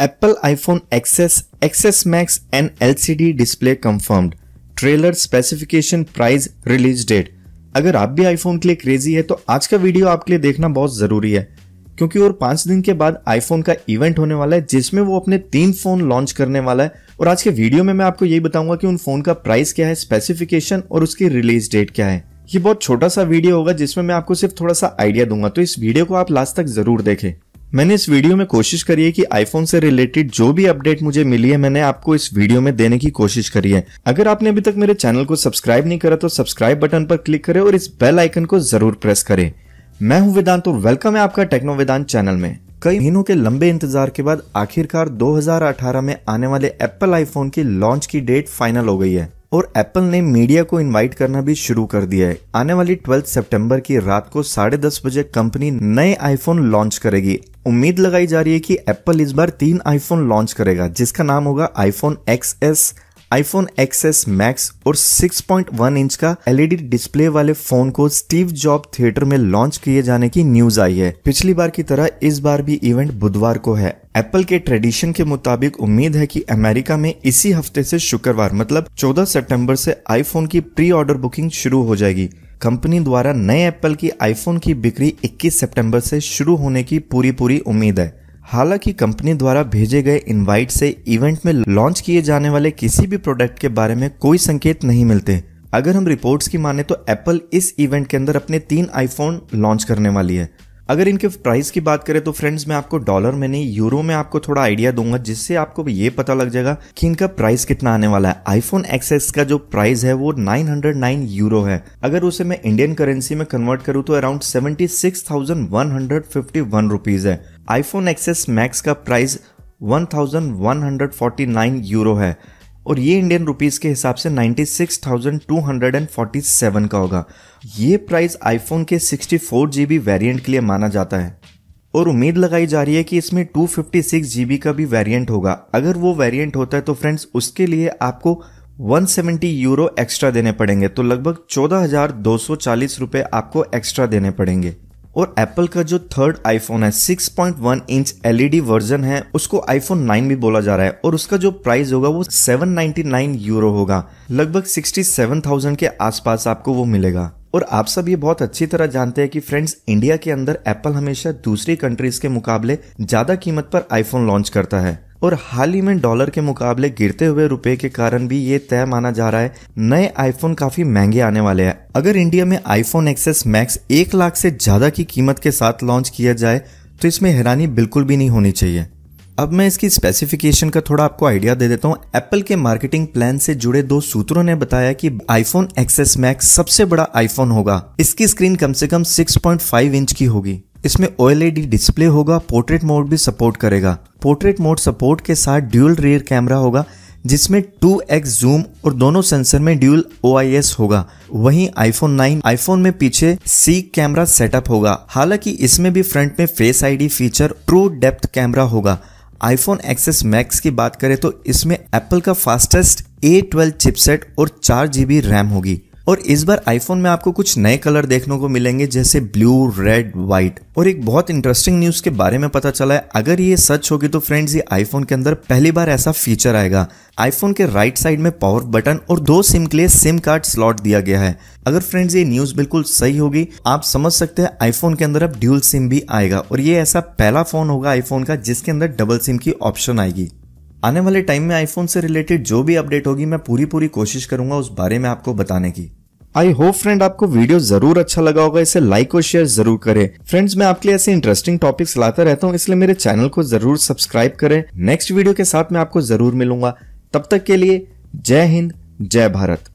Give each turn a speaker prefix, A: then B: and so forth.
A: Apple iPhone XS, XS Max and LCD display confirmed. Trailer, specification, price, release date. अगर आप भी iPhone के लिए क्रेजी है तो आज का वीडियो आपके लिए देखना बहुत जरूरी है, क्योंकि और 5 दिन के बाद आईफोन का इवेंट होने वाला है जिसमें वो अपने 3 फोन लॉन्च करने वाला है। और आज के वीडियो में मैं आपको यही बताऊंगा कि उन फोन का प्राइस क्या है, स्पेसिफिकेशन और उसकी रिलीज डेट क्या है। ये बहुत छोटा सा वीडियो होगा जिसमें मैं आपको सिर्फ थोड़ा सा आइडिया दूंगा, तो इस वीडियो को आप लास्ट तक जरूर देखें। मैंने इस वीडियो में कोशिश करी है कि आईफोन से रिलेटेड जो भी अपडेट मुझे मिली है मैंने आपको इस वीडियो में देने की कोशिश करी है। अगर आपने अभी तक मेरे चैनल को सब्सक्राइब नहीं करा तो सब्सक्राइब बटन पर क्लिक करें और इस बेल आइकन को जरूर प्रेस करें। मैं हूं वेदांत और वेलकम है आपका टेक्नोवेदांत चैनल में। कई महीनों के लंबे इंतजार के बाद आखिरकार 2018 में आने वाले एप्पल आईफोन की लॉन्च की डेट फाइनल हो गई है और एप्पल ने मीडिया को इनवाइट करना भी शुरू कर दिया है। आने वाली 12 सितंबर की रात को 10:30 बजे कंपनी नए आईफोन लॉन्च करेगी। उम्मीद लगाई जा रही है कि एप्पल इस बार 3 आईफोन लॉन्च करेगा, जिसका नाम होगा iPhone XS, iPhone XS Max और 6.1 इंच का LED डिस्प्ले वाले फोन को स्टीव जॉब थिएटर में लॉन्च किए जाने की न्यूज आई है। पिछली बार की तरह इस बार भी इवेंट बुधवार को है। एप्पल के ट्रेडिशन के मुताबिक उम्मीद है कि अमेरिका में इसी हफ्ते से शुक्रवार मतलब 14 सितंबर से आईफोन की प्री ऑर्डर बुकिंग शुरू हो जाएगी। कंपनी द्वारा नए एप्पल की आईफोन की बिक्री 21 सितंबर से शुरू होने की पूरी उम्मीद है। हालांकि कंपनी द्वारा भेजे गए इनवाइट से इवेंट में लॉन्च किए जाने वाले किसी भी प्रोडक्ट के बारे में कोई संकेत नहीं मिलते। अगर हम रिपोर्ट्स की माने तो एप्पल इस इवेंट के अंदर अपने 3 आईफोन लॉन्च करने वाली है। अगर इनके प्राइस की बात करें तो फ्रेंड्स मैं आपको डॉलर में नहीं यूरो में आपको थोड़ा आइडिया दूंगा, जिससे आपको ये पता लग जाएगा कि इनका प्राइस कितना आने वाला है। आईफोन XS का जो प्राइस है वो 909 यूरो है। अगर उसे मैं इंडियन करेंसी में कन्वर्ट करूं तो अराउंड 76,151 रुपीज है। आईफोन XS Max का प्राइस 1,149 यूरो है और ये इंडियन रुपीस के हिसाब से 96,247 का होगा। ये प्राइस आईफोन के 64 GB वेरिएंट के लिए माना जाता है और उम्मीद लगाई जा रही है कि इसमें 256 GB का भी वेरिएंट होगा। अगर वो वेरिएंट होता है तो फ्रेंड्स उसके लिए आपको 170 यूरो एक्स्ट्रा देने पड़ेंगे, तो लगभग 14,240 रुपए आपको एक्स्ट्रा देने पड़ेंगे। और एप्पल का जो थर्ड आईफोन है 6.1 इंच LED वर्जन है उसको आईफोन 9 भी बोला जा रहा है और उसका जो प्राइस होगा वो 799 यूरो होगा। लगभग 67,000 के आसपास आपको वो मिलेगा। और आप सब ये बहुत अच्छी तरह जानते हैं कि फ्रेंड्स इंडिया के अंदर एप्पल हमेशा दूसरी कंट्रीज के मुकाबले ज्यादा कीमत पर आईफोन लॉन्च करता है और हाल ही में डॉलर के मुकाबले गिरते हुए रुपए के कारण भी ये तय माना जा रहा है नए आईफोन काफी महंगे आने वाले हैं। अगर इंडिया में आईफोन XS Max 1 लाख से ज्यादा की कीमत के साथ लॉन्च किया जाए तो इसमें हैरानी बिल्कुल भी नहीं होनी चाहिए। अब मैं इसकी स्पेसिफिकेशन का थोड़ा आपको आइडिया दे देता हूँ। एप्पल के मार्केटिंग प्लान से जुड़े 2 सूत्रों ने बताया कि आईफोन XS Max सबसे बड़ा आईफोन होगा। इसकी स्क्रीन कम से कम 6.5 इंच की होगी। इसमें OLED डिस्प्ले होगा, पोर्ट्रेट मोड भी सपोर्ट करेगा। पोर्ट्रेट मोड सपोर्ट के साथ ड्यूल रियर कैमरा होगा जिसमें 2x जूम और दोनों सेंसर में ड्यूल OIS होगा। वहीं आईफोन 9 आईफोन में पीछे C कैमरा सेटअप होगा। हालांकि इसमें भी फ्रंट में face ID feature true depth camera होगा। आईफोन XS Max की बात करें तो इसमें एप्पल का फास्टेस्ट A12 चिपसेट और 4 GB रैम होगी। और इस बार आईफोन में आपको कुछ नए कलर देखने को मिलेंगे जैसे ब्लू, रेड, व्हाइट। और एक बहुत इंटरेस्टिंग न्यूज के बारे में पता चला है, अगर ये सच होगी तो फ्रेंड्स ये आईफोन के अंदर पहली बार ऐसा फीचर आएगा। आईफोन के राइट साइड में पावर बटन और 2 सिम के लिए सिम कार्ड स्लॉट दिया गया है। अगर फ्रेंड्स ये न्यूज बिल्कुल सही होगी आप समझ सकते हैं आईफोन के अंदर अब ड्यूल सिम भी आएगा और ये ऐसा पहला फोन होगा आईफोन का जिसके अंदर डबल सिम की ऑप्शन आएगी। आने वाले टाइम में आईफोन से रिलेटेड जो भी अपडेट होगी मैं पूरी कोशिश करूंगा उस बारे में आपको बताने की। आई होप फ्रेंड आपको वीडियो जरूर अच्छा लगा होगा। इसे लाइक और शेयर जरूर करें। फ्रेंड्स मैं आपके लिए ऐसे इंटरेस्टिंग टॉपिक्स लाता रहता हूं, इसलिए मेरे चैनल को जरूर सब्सक्राइब करें। नेक्स्ट वीडियो के साथ मैं आपको जरूर मिलूंगा। तब तक के लिए जय हिंद, जय भारत।